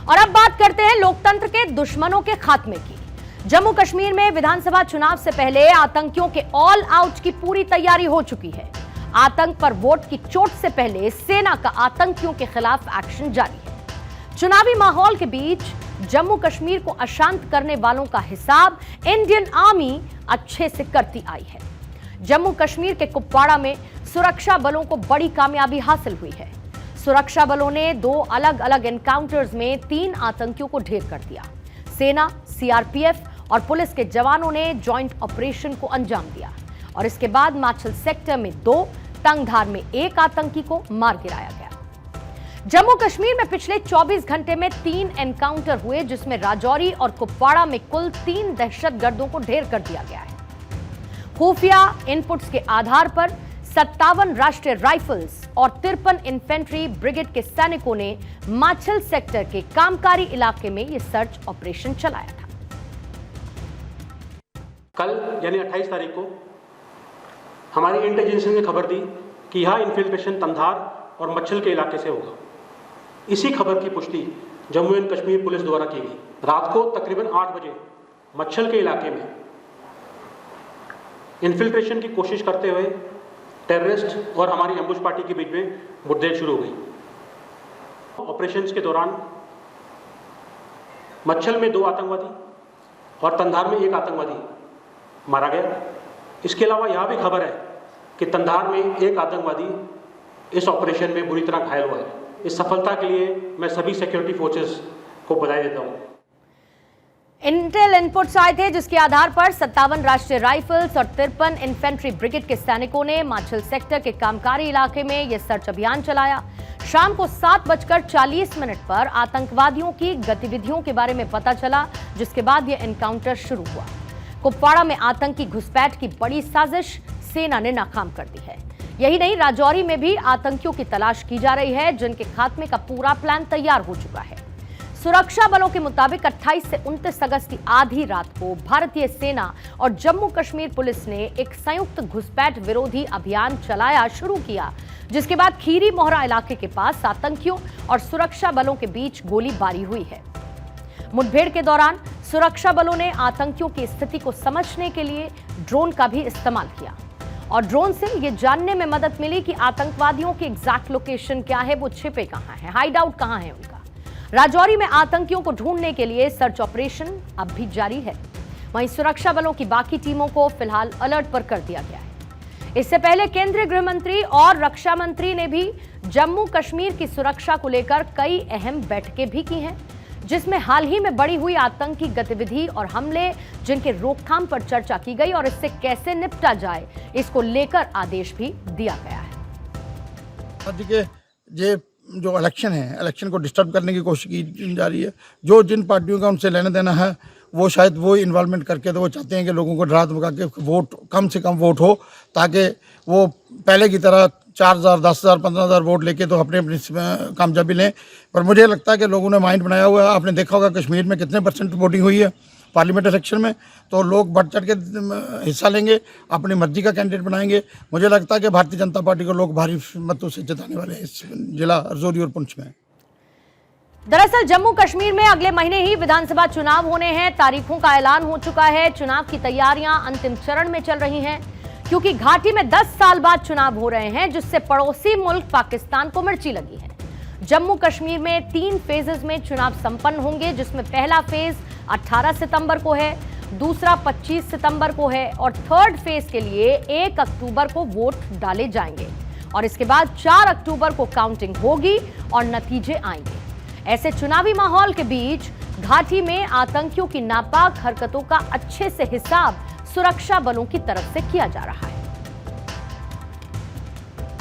और अब बात करते हैं लोकतंत्र के दुश्मनों के खात्मे की। जम्मू कश्मीर में विधानसभा चुनाव से पहले आतंकियों के ऑल आउट की पूरी तैयारी हो चुकी है। आतंक पर वोट की चोट से पहले सेना का आतंकियों के खिलाफ एक्शन जारी है। चुनावी माहौल के बीच जम्मू कश्मीर को अशांत करने वालों का हिसाब इंडियन आर्मी अच्छे से करती आई है। जम्मू कश्मीर के कुपवाड़ा में सुरक्षा बलों को बड़ी कामयाबी हासिल हुई है। सुरक्षा बलों ने 2 अलग अलग एनकाउंटर्स में 3 आतंकियों को ढेर कर दिया। सेना, सीआरपीएफ और पुलिस के जवानों ने जॉइंट ऑपरेशन को अंजाम दिया और इसके बाद माछिल सेक्टर में 2, तंगधार में 1 आतंकी को मार गिराया गया। जम्मू कश्मीर में पिछले 24 घंटे में 3 एनकाउंटर हुए, जिसमें राजौरी और कुपवाड़ा में कुल 3 दहशतगर्दों को ढेर कर दिया गया है। खुफिया इनपुट्स के आधार पर 57 राष्ट्रीय राइफल्स और 53 इन्फेंट्री ब्रिगेड के सैनिकों ने माछिल सेक्टर के कामकारी इलाके में यह सर्च ऑपरेशन चलाया था। कल यानी 28 तारीख को हमारी इंटेलिजेंस ने खबर दी कि यह इन्फिल्ट्रेशन तंगधार और मच्छल के इलाके से होगा। इसी खबर की पुष्टि जम्मू एंड कश्मीर पुलिस द्वारा की गई। रात को तकरीबन 8 बजे मच्छल के इलाके में इन्फिल्ट्रेशन की कोशिश करते हुए टेररिस्ट और हमारी एम्बुश पार्टी के बीच में मुठभेड़ शुरू हो गई। ऑपरेशंस के दौरान मच्छल में 2 आतंकवादी और तंगधार में 1 आतंकवादी मारा गया। इसके अलावा यह भी खबर है कि तंगधार में 1 आतंकवादी इस ऑपरेशन में बुरी तरह घायल हुआ है। इस सफलता के लिए मैं सभी सिक्योरिटी फोर्सेस को बधाई देता हूं। इंटेल इनपुट्स आए थे, जिसके आधार पर 57 राष्ट्रीय राइफल्स और 53 इन्फेंट्री ब्रिगेड के सैनिकों ने माछिल सेक्टर के कामकारी इलाके में यह सर्च अभियान चलाया। शाम को 7:40 पर आतंकवादियों की गतिविधियों के बारे में पता चला, जिसके बाद यह एनकाउंटर शुरू हुआ। कुपवाड़ा में आतंकी घुसपैठ की बड़ी साजिश सेना ने नाकाम कर दी है। यही नहीं, राजौरी में भी आतंकियों की तलाश की जा रही है, जिनके खात्मे का पूरा प्लान तैयार हो चुका है। सुरक्षा बलों के मुताबिक 28 से 29 अगस्त की आधी रात को भारतीय सेना और जम्मू कश्मीर पुलिस ने एक संयुक्त घुसपैठ विरोधी अभियान चलाया शुरू किया, जिसके बाद खीरी मोहरा इलाके के पास आतंकियों और सुरक्षा बलों के बीच गोलीबारी हुई है। मुठभेड़ के दौरान सुरक्षा बलों ने आतंकियों की स्थिति को समझने के लिए ड्रोन का भी इस्तेमाल किया और ड्रोन से यह जानने में मदद मिली कि आतंकवादियों की एग्जैक्ट लोकेशन क्या है, वो छिपे कहां है, हाइड आउट कहां है उनका। राजौरी में आतंकियों को ढूंढने के लिए सर्च ऑपरेशन अब भी जारी है। वहीं सुरक्षा बलों की बाकी टीमों को फिलहाल अलर्ट पर कर दिया गया है। इससे पहले केंद्रीय गृह मंत्री और रक्षा मंत्री ने भी जम्मू कश्मीर की सुरक्षा को लेकर कई अहम बैठकें भी की हैं, जिसमें हाल ही में बढ़ी हुई आतंकी गतिविधि और हमले, जिनके रोकथाम पर चर्चा की गई और इससे कैसे निपटा जाए, इसको लेकर आदेश भी दिया गया है। आज के जो इलेक्शन है, इलेक्शन को डिस्टर्ब करने की कोशिश की जा रही है। जो जिन पार्टियों का उनसे लेना देना है, वो शायद वो इन्वॉल्वमेंट करके तो वो चाहते हैं कि लोगों को डरा धमका के वोट कम से कम वोट हो, ताकि वो पहले की तरह 4,000, 10,000, 15,000 वोट लेके तो अपने कामयाबी लें। पर मुझे लगता है कि लोगों ने माइंड बनाया हुआ है। आपने देखा होगा कश्मीर में कितने % वोटिंग हुई है पार्लियामेंट इलेक्शन में, तो लोग बढ़ चढ़ के हिस्सा लेंगे, अपनी मर्जी का कैंडिडेट बनाएंगे। मुझे लगता है कि भारतीय जनता पार्टी को लोग भारी मतों से जिताने वाले हैं इस जिला राजौरी और पुंछ में। दरअसल जम्मू कश्मीर में अगले महीने ही विधानसभा चुनाव होने हैं। तारीखों का ऐलान हो चुका है। चुनाव की तैयारियां अंतिम चरण में चल रही हैं, क्योंकि घाटी में 10 साल बाद चुनाव हो रहे हैं, जिससे पड़ोसी मुल्क पाकिस्तान को मिर्ची लगी है। जम्मू कश्मीर में 3 फेजेस में चुनाव संपन्न होंगे, जिसमें पहला फेज 18 सितंबर को है, दूसरा 25 सितंबर को है और थर्ड फेज के लिए 1 अक्टूबर को वोट डाले जाएंगे और इसके बाद 4 अक्टूबर को काउंटिंग होगी और नतीजे आएंगे। ऐसे चुनावी माहौल के बीच घाटी में आतंकियों की नापाक हरकतों का अच्छे से हिसाब सुरक्षा बलों की तरफ से किया जा रहा है।